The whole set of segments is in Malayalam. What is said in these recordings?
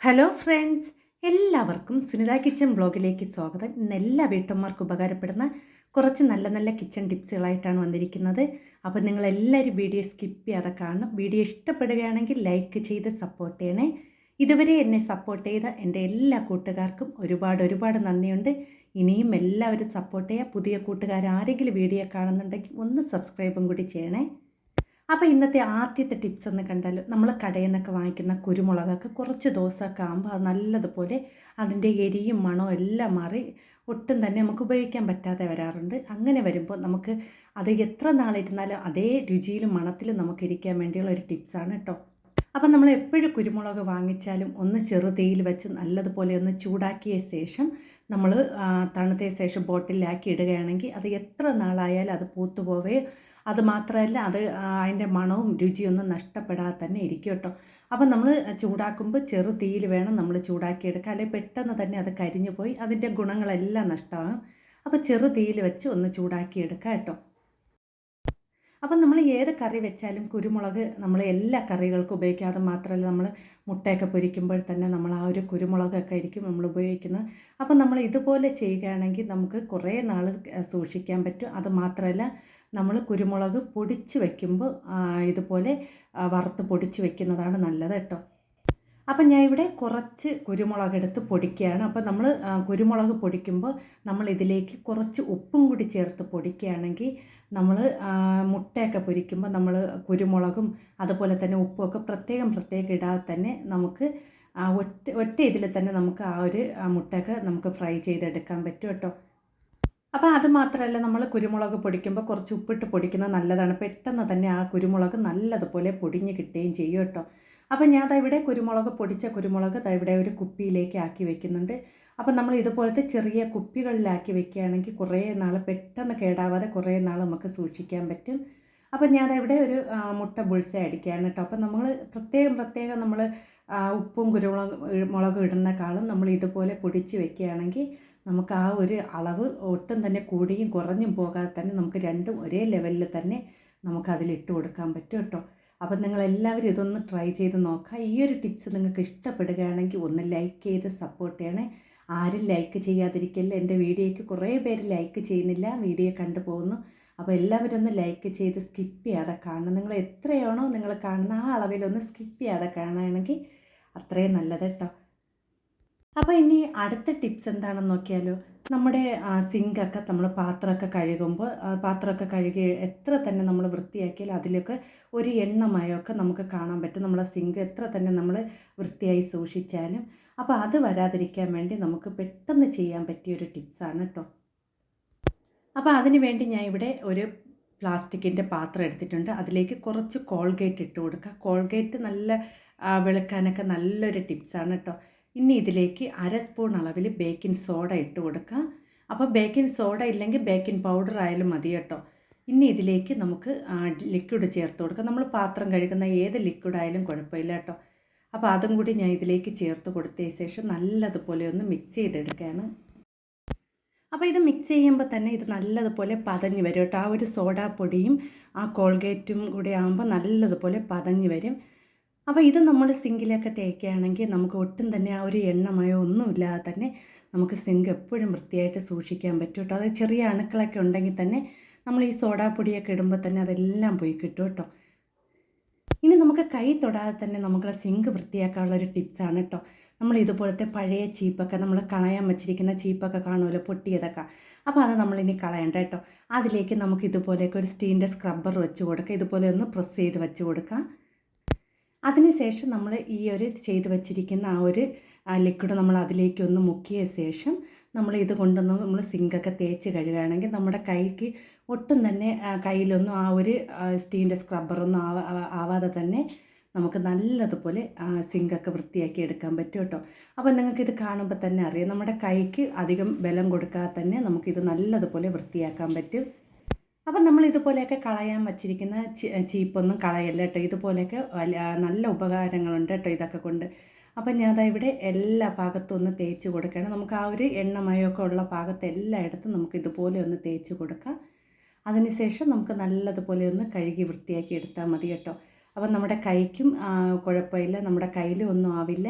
ഹലോ ഫ്രണ്ട്സ്, എല്ലാവർക്കും സുനിത കിച്ചൺ ബ്ലോഗിലേക്ക് സ്വാഗതം. ഇന്ന് എല്ലാ വീട്ടമ്മമാർക്കും ഉപകാരപ്പെടുന്ന കുറച്ച് നല്ല നല്ല കിച്ചൺ ടിപ്സുകളായിട്ടാണ് വന്നിരിക്കുന്നത്. അപ്പോൾ നിങ്ങളെല്ലാവരും വീഡിയോ സ്കിപ്പ് ചെയ്യാതെ കാണണം. വീഡിയോ ഇഷ്ടപ്പെടുകയാണെങ്കിൽ ലൈക്ക് ചെയ്ത് സപ്പോർട്ട് ചെയ്യണേ. ഇതുവരെ എന്നെ സപ്പോർട്ട് ചെയ്ത എൻ്റെ എല്ലാ കൂട്ടുകാർക്കും ഒരുപാട് നന്ദിയുണ്ട്. ഇനിയും എല്ലാവരും സപ്പോർട്ട് ചെയ്യുക. പുതിയ കൂട്ടുകാർ ആരെങ്കിലും വീഡിയോ കാണുന്നുണ്ടെങ്കിൽ ഒന്ന് സബ്സ്ക്രൈബും കൂടി ചെയ്യണേ. അപ്പോൾ ഇന്നത്തെ ആദ്യത്തെ ടിപ്സ് എന്ന് കണ്ടാൽ, നമ്മൾ കടയിൽ നിന്നൊക്കെ വാങ്ങിക്കുന്ന കുരുമുളകൊക്കെ കുറച്ച് ദിവസമൊക്കെ ആകുമ്പോൾ അത് നല്ലതുപോലെ അതിൻ്റെ എരിയും മണവും എല്ലാം മാറി ഒട്ടും തന്നെ നമുക്ക് ഉപയോഗിക്കാൻ പറ്റാതെ വരാറുണ്ട്. അങ്ങനെ വരുമ്പോൾ നമുക്ക് അത് എത്ര നാളിരുന്നാലും അതേ രുചിയിലും മണത്തിലും നമുക്ക് ഇരിക്കാൻ വേണ്ടിയുള്ള ഒരു ടിപ്സാണ് കേട്ടോ. അപ്പം നമ്മൾ എപ്പോഴും കുരുമുളക് വാങ്ങിച്ചാലും ഒന്ന് ചെറുതീയിൽ വെച്ച് നല്ലതുപോലെ ഒന്ന് ചൂടാക്കിയ ശേഷം നമ്മൾ തണുത്ത ശേഷം ബോട്ടിലാക്കി ഇടുകയാണെങ്കിൽ അത് എത്ര നാളായാലും അത് പൂത്തുപോവുകയോ അത് മാത്രമല്ല അത് അതിൻ്റെ മണവും രുചിയൊന്നും നഷ്ടപ്പെടാതെ തന്നെ ഇരിക്കും കേട്ടോ. അപ്പം നമ്മൾ ചൂടാക്കുമ്പോൾ ചെറു തീയിൽ വേണം നമ്മൾ ചൂടാക്കിയെടുക്കുക, അല്ലെങ്കിൽ പെട്ടെന്ന് തന്നെ അത് കരിഞ്ഞു പോയി അതിൻ്റെ ഗുണങ്ങളെല്ലാം നഷ്ടമാകും. അപ്പോൾ ചെറു തീയിൽ വെച്ച് ഒന്ന് ചൂടാക്കിയെടുക്കുക കേട്ടോ. അപ്പം നമ്മൾ ഏത് കറി വെച്ചാലും കുരുമുളക് നമ്മൾ എല്ലാ കറികൾക്കും ഉപയോഗിക്കുക. അത് മാത്രമല്ല, നമ്മൾ മുട്ടയൊക്കെ പൊരിക്കുമ്പോൾ തന്നെ നമ്മൾ ആ ഒരു കുരുമുളകൊക്കെ ആയിരിക്കും നമ്മൾ ഉപയോഗിക്കുന്നത്. അപ്പം നമ്മൾ ഇതുപോലെ ചെയ്യുകയാണെങ്കിൽ നമുക്ക് കുറേ നാൾ സൂക്ഷിക്കാൻ പറ്റും. അത് മാത്രമല്ല, നമ്മൾ കുരുമുളക് പൊടിച്ച് വയ്ക്കുമ്പോൾ ഇതുപോലെ വറുത്ത് പൊടിച്ച് വയ്ക്കുന്നതാണ് നല്ലത് കേട്ടോ. അപ്പം ഞാൻ ഇവിടെ കുറച്ച് കുരുമുളക് എടുത്ത് പൊടിക്കുകയാണ്. അപ്പോൾ നമ്മൾ കുരുമുളക് പൊടിക്കുമ്പോൾ നമ്മൾ ഇതിലേക്ക് കുറച്ച് ഉപ്പും കൂടി ചേർത്ത് പൊടിക്കുകയാണെങ്കിൽ നമ്മൾ മുട്ടയൊക്കെ പൊരിക്കുമ്പോൾ നമ്മൾ കുരുമുളകും അതുപോലെ തന്നെ ഉപ്പുമൊക്കെ പ്രത്യേകം ഇടാതെ തന്നെ നമുക്ക് ഒറ്റ ഇതിൽ തന്നെ നമുക്ക് ആ ഒരു മുട്ടയൊക്കെ നമുക്ക് ഫ്രൈ ചെയ്തെടുക്കാൻ പറ്റും കേട്ടോ. അപ്പോൾ അത് മാത്രമല്ല, നമ്മൾ കുരുമുളക് പൊടിക്കുമ്പോൾ കുറച്ച് ഉപ്പിട്ട് പൊടിക്കുന്നത് നല്ലതാണ്. പെട്ടെന്ന് തന്നെ ആ കുരുമുളക് നല്ലതുപോലെ പൊടിഞ്ഞ് കിട്ടുകയും ചെയ്യും കേട്ടോ. അപ്പോൾ ഞാൻ ഇവിടെ പൊടിച്ച കുരുമുളക് ഇവിടെ ഒരു കുപ്പിയിലേക്ക് ആക്കി വെക്കുന്നുണ്ട്. അപ്പോൾ നമ്മൾ ഇതുപോലത്തെ ചെറിയ കുപ്പികളിലാക്കി വെക്കുകയാണെങ്കിൽ കുറേ നാൾ പെട്ടെന്ന് കേടാവാതെ കുറേ നാൾ നമുക്ക് സൂക്ഷിക്കാൻ പറ്റും. അപ്പോൾ ഞാൻ ഇവിടെ ഒരു മുട്ട ബുൾസ അടിക്കുകയാണ് കേട്ടോ. അപ്പോൾ നമ്മൾ പ്രത്യേകം നമ്മൾ ഉപ്പും മുളകും ഇടുന്നേക്കാളും നമ്മൾ ഇതുപോലെ പൊടിച്ച് വെക്കുകയാണെങ്കിൽ നമുക്ക് ആ ഒരു അളവ് ഒട്ടും തന്നെ കൂടിയും കുറഞ്ഞും പോകാതെ തന്നെ നമുക്ക് രണ്ടും ഒരേ ലെവലിൽ തന്നെ നമുക്കതിലിട്ട് കൊടുക്കാൻ പറ്റും കേട്ടോ. അപ്പം നിങ്ങളെല്ലാവരും ഇതൊന്ന് ട്രൈ ചെയ്ത് നോക്കുക. ഈ ഒരു ടിപ്സ് നിങ്ങൾക്ക് ഇഷ്ടപ്പെടുകയാണെങ്കിൽ ഒന്ന് ലൈക്ക് ചെയ്ത് സപ്പോർട്ട് ചെയ്യണേ. ആരും ലൈക്ക് ചെയ്യാതിരിക്കില്ല. എൻ്റെ വീഡിയോയ്ക്ക് കുറേ പേര് ലൈക്ക് ചെയ്യുന്നില്ല, വീഡിയോ കണ്ടു പോകുന്നു. അപ്പോൾ എല്ലാവരും ഒന്ന് ലൈക്ക് ചെയ്ത് സ്കിപ്പ് ചെയ്യാതെ കാണണം. നിങ്ങൾ എത്രയാണോ നിങ്ങൾ കാണുന്ന ആ അളവിലൊന്ന് സ്കിപ്പ് ചെയ്യാതെ കാണുകയാണെങ്കിൽ അത്രയും നല്ലത് കേട്ടോ. അപ്പോൾ ഇനി അടുത്ത ടിപ്സ് എന്താണെന്ന് നോക്കിയാലോ. നമ്മുടെ സിങ്കൊക്കെ നമ്മൾ പാത്രമൊക്കെ കഴുകുമ്പോൾ പാത്രമൊക്കെ കഴുകി എത്ര തന്നെ നമ്മൾ വൃത്തിയാക്കിയാൽ അതിലൊക്കെ ഒരു എണ്ണമയമൊക്കെ നമുക്ക് കാണാൻ പറ്റും. നമ്മളെ സിങ്ക് എത്ര തന്നെ നമ്മൾ വൃത്തിയായി സൂക്ഷിച്ചാലും. അപ്പോൾ അത് വരാതിരിക്കാൻ വേണ്ടി നമുക്ക് പെട്ടെന്ന് ചെയ്യാൻ പറ്റിയൊരു ടിപ്സാണ് കേട്ടോ. അപ്പോൾ അതിന് വേണ്ടി ഞാൻ ഇവിടെ ഒരു പ്ലാസ്റ്റിക്കിൻ്റെ പാത്രം എടുത്തിട്ടുണ്ട്. അതിലേക്ക് കുറച്ച് കോൾഗേറ്റ് ഇട്ട് കൊടുക്കുക. കോൾഗേറ്റ് നല്ല വെളുക്കാനൊക്കെ നല്ലൊരു ടിപ്സാണ് കേട്ടോ. ഇനി ഇതിലേക്ക് 1/2 സ്പൂൺ അളവിൽ ബേക്കിംഗ് സോഡ ഇട്ട് കൊടുക്കുക. അപ്പോൾ ബേക്കിംഗ് സോഡ ഇല്ലെങ്കിൽ ബേക്കിംഗ് പൗഡർ ആയാലും മതി കേട്ടോ. ഇനി ഇതിലേക്ക് നമുക്ക് ലിക്വിഡ് ചേർത്ത് കൊടുക്കുക. നമ്മൾ പാത്രം കഴുകുന്ന ഏത് ലിക്വിഡായാലും കുഴപ്പമില്ല കേട്ടോ. അപ്പോൾ അതും കൂടി ഞാൻ ഇതിലേക്ക് ചേർത്ത് കൊടുത്തതിന് ശേഷം നല്ലതുപോലെ ഒന്ന് മിക്സ് ചെയ്തെടുക്കുകയാണ്. അപ്പോൾ ഇത് മിക്സ് ചെയ്യുമ്പോൾ തന്നെ ഇത് നല്ലതുപോലെ പതഞ്ഞ് വരും കേട്ടോ. ആ ഒരു സോഡാപ്പൊടിയും ആ കോൾഗേറ്റും കൂടി ആകുമ്പോൾ നല്ലതുപോലെ പതഞ്ഞ് വരും. അപ്പോൾ ഇത് നമ്മൾ സിങ്കിലൊക്കെ തേക്കുകയാണെങ്കിൽ നമുക്ക് ഒട്ടും തന്നെ ആ ഒരു എണ്ണമയോ ഒന്നുമില്ലാതെ തന്നെ നമുക്ക് സിങ്ക് എപ്പോഴും വൃത്തിയായിട്ട് സൂക്ഷിക്കാൻ പറ്റും കേട്ടോ. അത് ചെറിയ അണുക്കളൊക്കെ ഉണ്ടെങ്കിൽ തന്നെ നമ്മൾ ഈ സോഡാപ്പൊടിയൊക്കെ ഇടുമ്പോൾ തന്നെ അതെല്ലാം പോയി കിട്ടും കേട്ടോ. ഇനി നമുക്ക് കൈ തൊടാതെ തന്നെ നമുക്ക് സിങ്ക് വൃത്തിയാക്കാനുള്ളൊരു ടിപ്സാണ് കേട്ടോ. നമ്മൾ ഇതുപോലത്തെ പഴയ ചീപ്പൊക്കെ നമ്മൾ കളയാൻ വെച്ചിരിക്കുന്ന ചീപ്പൊക്കെ കാണുമല്ലോ, പൊട്ടിയതൊക്കെ. അപ്പോൾ അത് നമ്മളിനി കളയണ്ട കേട്ടോ. അതിലേക്ക് നമുക്ക് ഇതുപോലെയൊക്കെ ഒരു സ്റ്റീലിൻ്റെ സ്ക്രബ്ബർ വെച്ച് കൊടുക്കുക. ഇതുപോലെ ഒന്ന് പ്രസ് ചെയ്ത് വെച്ച് കൊടുക്കാം. അതിനുശേഷം നമ്മൾ ഈ ഒരു ചെയ്ത് വച്ചിരിക്കുന്ന ആ ഒരു ലിക്വിഡ് നമ്മൾ അതിലേക്കൊന്ന് മുക്കിയ ശേഷം നമ്മൾ ഇത് കൊണ്ടൊന്ന് നമ്മൾ സിങ്കൊക്കെ തേച്ച് കഴുകുകയാണെങ്കിൽ നമ്മുടെ കൈക്ക് ഒട്ടും തന്നെ കയ്യിലൊന്നും ആ ഒരു സ്റ്റീലിൻ്റെ സ്ക്രബ്ബറൊന്നും ആവാതെ തന്നെ നമുക്ക് നല്ലതുപോലെ സിങ്കൊക്കെ വൃത്തിയാക്കി എടുക്കാൻ പറ്റും കേട്ടോ. അപ്പോൾ നിങ്ങൾക്കിത് കാണുമ്പോൾ തന്നെ അറിയാം, നമ്മുടെ കൈക്ക് അധികം ബലം കൊടുക്കാതെ തന്നെ നമുക്കിത് നല്ലതുപോലെ വൃത്തിയാക്കാൻ പറ്റും. അപ്പം നമ്മൾ ഇതുപോലെയൊക്കെ കളയാൻ വച്ചിരിക്കുന്ന ചീപ്പൊന്നും കളയല്ല കേട്ടോ. ഇതുപോലെയൊക്കെ നല്ല ഉപകാരങ്ങളുണ്ട് കേട്ടോ ഇതൊക്കെ കൊണ്ട്. അപ്പം ഞാൻ ഇവിടെ എല്ലാ ഭാഗത്തും ഒന്ന് തേച്ച് കൊടുക്കുകയാണ്. നമുക്ക് ആ ഒരു എണ്ണമയമൊക്കെ ഉള്ള ഭാഗത്ത് എല്ലായിടത്തും നമുക്ക് ഇതുപോലെ ഒന്ന് തേച്ച് കൊടുക്കാം. അതിനുശേഷം നമുക്ക് നല്ലതുപോലെ ഒന്ന് കഴുകി വൃത്തിയാക്കി എടുത്താൽ മതി കേട്ടോ. അപ്പം നമ്മുടെ കൈക്കും കുഴപ്പമില്ല, നമ്മുടെ കയ്യിലും ഒന്നും ആവില്ല.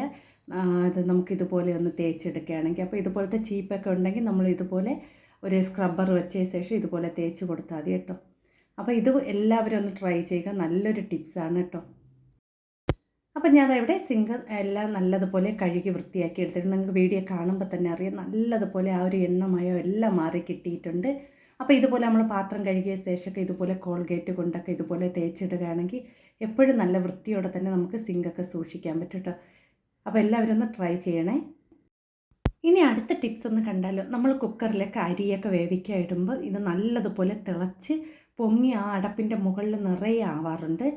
അത് നമുക്കിതുപോലെ ഒന്ന് തേച്ചെടുക്കുകയാണെങ്കിൽ, അപ്പോൾ ഇതുപോലത്തെ ചീപ്പൊക്കെ ഉണ്ടെങ്കിൽ നമ്മൾ ഇതുപോലെ ഒരു സ്ക്രബ്ബർ വെച്ച ശേഷം ഇതുപോലെ തേച്ച് കൊടുത്താൽ മതി കേട്ടോ. അപ്പോൾ ഇത് എല്ലാവരും ഒന്ന് ട്രൈ ചെയ്യുക, നല്ലൊരു ടിപ്സാണ് കേട്ടോ. അപ്പം ഞാനവിടെ സിങ്ക് എല്ലാം നല്ലതുപോലെ കഴുകി വൃത്തിയാക്കി എടുത്തിട്ട് നിങ്ങൾക്ക് വീഡിയോ കാണുമ്പോൾ തന്നെ അറിയാം, നല്ലതുപോലെ ആ ഒരു എണ്ണമയോ എല്ലാം മാറി കിട്ടിയിട്ടുണ്ട്. അപ്പോൾ ഇതുപോലെ നമ്മൾ പാത്രം കഴുകിയ ശേഷമൊക്കെ ഇതുപോലെ കോൾഗേറ്റ് കൊണ്ടൊക്കെ ഇതുപോലെ തേച്ചിടുകയാണെങ്കിൽ എപ്പോഴും നല്ല വൃത്തിയോടെ തന്നെ നമുക്ക് സിങ്കൊക്കെ സൂക്ഷിക്കാൻ പറ്റും കേട്ടോ. അപ്പോൾ എല്ലാവരും ഒന്ന് ട്രൈ ചെയ്യണേ. ഇനി അടുത്ത ടിപ്സ് ഒന്ന് കണ്ടാലോ. നമ്മൾ കുക്കറിലൊക്കെ അരിയൊക്കെ വേവിക്കാൻ ഇടുമ്പോൾ ഇത് നല്ലതുപോലെ തിളച്ച് പൊങ്ങി ആ അടപ്പിൻ്റെ മുകളിൽ നിറയെ ആവാറുണ്ട്.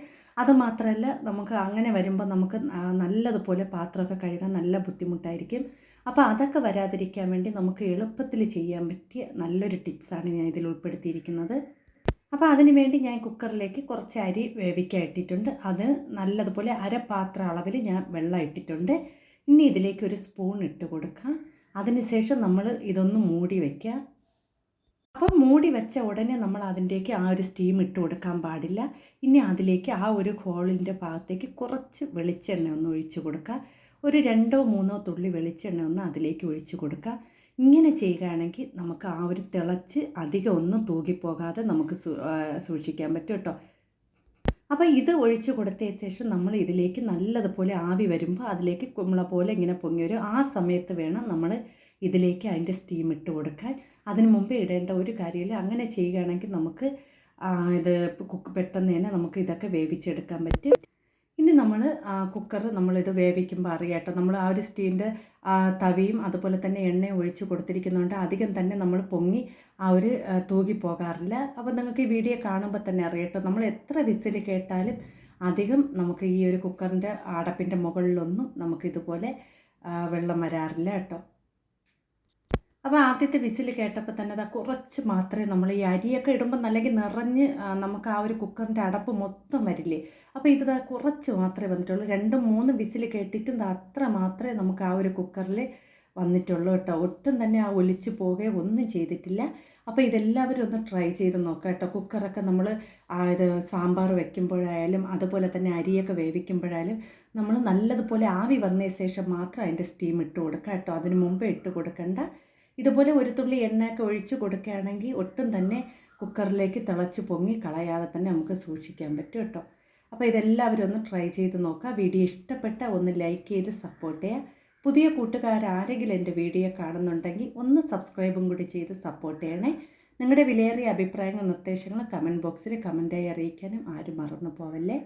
അതുമാത്രമല്ല, നമുക്ക് അങ്ങനെ വരുമ്പോൾ നമുക്ക് നല്ലതുപോലെ പാത്രമൊക്കെ കഴുകാൻ നല്ല ബുദ്ധിമുട്ടായിരിക്കും. അപ്പോൾ അതൊക്കെ വരാതിരിക്കാൻ വേണ്ടി നമുക്ക് എളുപ്പത്തിൽ ചെയ്യാൻ പറ്റിയ നല്ലൊരു ടിപ്സാണ് ഞാൻ ഇതിൽ ഉൾപ്പെടുത്തിയിരിക്കുന്നത്. അപ്പോൾ അതിന് വേണ്ടി ഞാൻ കുക്കറിലേക്ക് കുറച്ച് അരി വേവിക്കാൻ ഇട്ടിട്ടുണ്ട്. അത് നല്ലതുപോലെ അരപ്പാത്രം അളവിൽ ഞാൻ വെള്ളം ഇട്ടിട്ടുണ്ട്. ഇനി ഇതിലേക്ക് ഒരു സ്പൂൺ ഇട്ട് കൊടുക്കാം. അതിനുശേഷം നമ്മൾ ഇതൊന്ന് മൂടി വയ്ക്കുക. അപ്പം മൂടി വെച്ച ഉടനെ നമ്മൾ അതിൻ്റേക്ക് ആ ഒരു സ്റ്റീം ഇട്ട് കൊടുക്കാൻ പാടില്ല. ഇനി അതിലേക്ക് ആ ഒരു ഹോളിൻ്റെ ഭാഗത്തേക്ക് കുറച്ച് വെളിച്ചെണ്ണ ഒന്ന് ഒഴിച്ച് കൊടുക്കുക. ഒരു 2-3 തുള്ളി വെളിച്ചെണ്ണ ഒന്ന് അതിലേക്ക് ഒഴിച്ച് കൊടുക്കുക. ഇങ്ങനെ ചെയ്യുകയാണെങ്കിൽ നമുക്ക് ആ ഒരു തിളച്ച് അധികം ഒന്നും തൂകിപ്പോകാതെ നമുക്ക് സൂക്ഷിക്കാൻ പറ്റും കേട്ടോ. അപ്പോൾ ഇത് ഒഴിച്ച് കൊടുത്ത ശേഷം നമ്മൾ ഇതിലേക്ക് നല്ലതുപോലെ ആവി വരുമ്പോൾ അതിലേക്ക് കുമ്പള പോലെ ഇങ്ങനെ പൊങ്ങി വരും. ആ സമയത്ത് വേണം നമ്മൾ ഇതിലേക്ക് അതിൻ്റെ സ്റ്റീം ഇട്ട് കൊടുക്കാൻ. അതിന് മുമ്പേ ഇടേണ്ട ഒരു കാര്യമില്ല. അങ്ങനെ ചെയ്യുകയാണെങ്കിൽ നമുക്ക് ഇത് പെട്ടെന്ന് തന്നെ നമുക്ക് ഇതൊക്കെ വേവിച്ചെടുക്കാൻ പറ്റും. ഇനി നമ്മൾ കുക്കർ നമ്മളിത് വേവിക്കുമ്പോൾ അറിയാട്ടോ, നമ്മൾ ആ ഒരു സ്റ്റീലിൻ്റെ തവിയും അതുപോലെ തന്നെ എണ്ണയും ഒഴിച്ച് കൊടുത്തിരിക്കുന്നതുകൊണ്ട് അധികം തന്നെ നമ്മൾ പൊങ്ങി ആ ഒരു തൂകി പോകാറില്ല. അപ്പോൾ നിങ്ങൾക്ക് ഈ വീഡിയോ കാണുമ്പോൾ തന്നെ അറിയാട്ടോ, നമ്മൾ എത്ര വിസിൽ കേട്ടാലും അധികം നമുക്ക് ഈ ഒരു കുക്കറിൻ്റെ അടപ്പിൻ്റെ മുകളിലൊന്നും നമുക്കിതുപോലെ വെള്ളം വരാറില്ല കേട്ടോ. അപ്പോൾ ആദ്യത്തെ വിസിൽ കേട്ടപ്പോൾ തന്നെ അതാ കുറച്ച് മാത്രമേ നമ്മൾ ഈ അരിയൊക്കെ ഇടുമ്പോൾ അല്ലെങ്കിൽ നിറഞ്ഞ് നമുക്ക് ആ ഒരു കുക്കറിൻ്റെ അടപ്പ് മൊത്തം വരില്ലേ. അപ്പോൾ ഇത് കുറച്ച് മാത്രമേ വന്നിട്ടുള്ളൂ. 2-3 വിസിൽ കേട്ടിട്ടും അത്ര മാത്രമേ നമുക്ക് ആ ഒരു കുക്കറിൽ വന്നിട്ടുള്ളൂ കേട്ടോ. ഒട്ടും തന്നെ ആ ഒലിച്ച് പോകുകയോ ഒന്നും ചെയ്തിട്ടില്ല. അപ്പോൾ ഇതെല്ലാവരും ഒന്ന് ട്രൈ ചെയ്ത് നോക്കാം കേട്ടോ. കുക്കറൊക്കെ നമ്മൾ ഇത് സാമ്പാർ വയ്ക്കുമ്പോഴായാലും അതുപോലെ തന്നെ അരിയൊക്കെ വേവിക്കുമ്പോഴായാലും നമ്മൾ നല്ലതുപോലെ ആവി വന്ന ശേഷം മാത്രം അതിൻ്റെ സ്റ്റീം ഇട്ട് കൊടുക്കുക കേട്ടോ. അതിന് മുമ്പേ ഇട്ട് കൊടുക്കണ്ട. ഇതുപോലെ ഒരു തുള്ളി എണ്ണയൊക്കെ ഒഴിച്ച് കൊടുക്കുകയാണെങ്കിൽ ഒട്ടും തന്നെ കുക്കറിലേക്ക് തിളച്ച് പൊങ്ങി കളയാതെ തന്നെ നമുക്ക് സൂക്ഷിക്കാൻ പറ്റും കേട്ടോ. അപ്പോൾ ഇതെല്ലാവരും ഒന്ന് ട്രൈ ചെയ്ത് നോക്കുക. വീഡിയോ ഇഷ്ടപ്പെട്ട ഒന്ന് ലൈക്ക് ചെയ്ത് സപ്പോർട്ട് ചെയ്യുക. പുതിയ കൂട്ടുകാരാരെങ്കിലും എൻ്റെ വീഡിയോ കാണുന്നുണ്ടെങ്കിൽ ഒന്ന് സബ്സ്ക്രൈബും കൂടി ചെയ്ത് സപ്പോർട്ട് ചെയ്യണേ. നിങ്ങളുടെ വിലയേറിയ അഭിപ്രായങ്ങളും നിർദ്ദേശങ്ങളും കമൻറ്റ് ബോക്സിൽ കമൻറ്റായി അറിയിക്കാനും ആരും മറന്നു പോവല്ലേ.